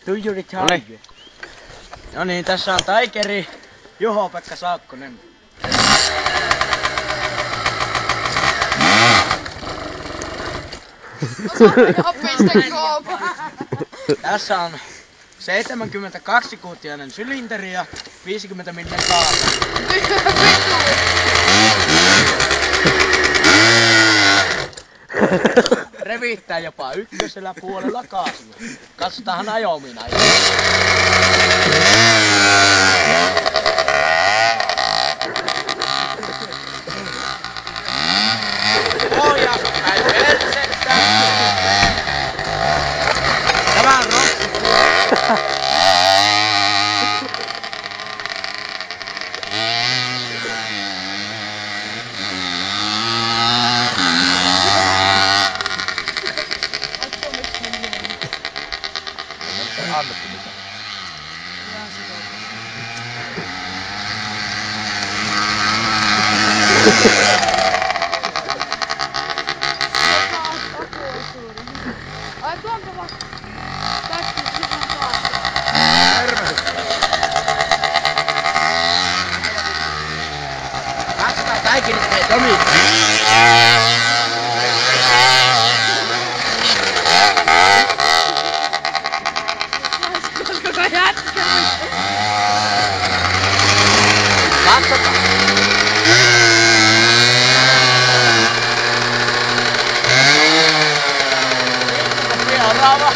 Tuijuri Tiger. No niin, tässä on Tigeri, Juho-Pekka Saukkonen. Tässä on 72-kuutiainen sylinteri ja 50 minnen kaasa. Revittää jopa ykkösellä puolella kaasua. Katsotaanhan ajomina. Ohjaus päin persettä. Tämä on rossi. Ai tuonko vaan tästä ihan taas? Katsotaan Tigerit teet omiin. Koska jätkä. Katsotaan. Seuraava.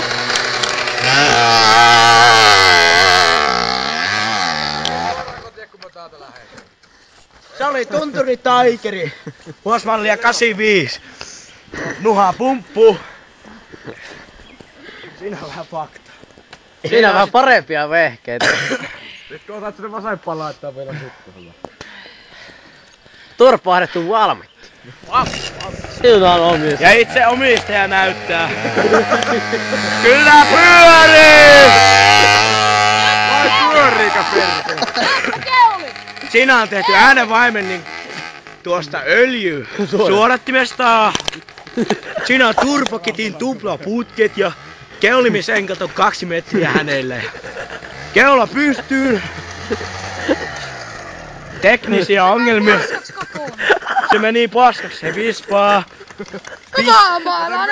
Se oli Tunturi Tigeri. Vuosimallia 85. Nuha pumppu. Siinä on vähän fakta. Siinä on vähän parempia vehkeitä. Nyt otat sinne vasempaan laittaa vielä sitten. Turpaahdettu valmitti. Siinä on omistaja. Ja itse omistaja näyttää. Kyllä pyörii! Vai pyöriikä perse? Siinä on tehty äänenvaimennin tuosta öljyä suodattimesta. Siinä on turbokitin tuplaputket ja keulimisenkat on 2 metriä hänelle. Keula pystyyn. Teknisiä ongelmia. Se meni paskaksi, se vispaa. Kavaa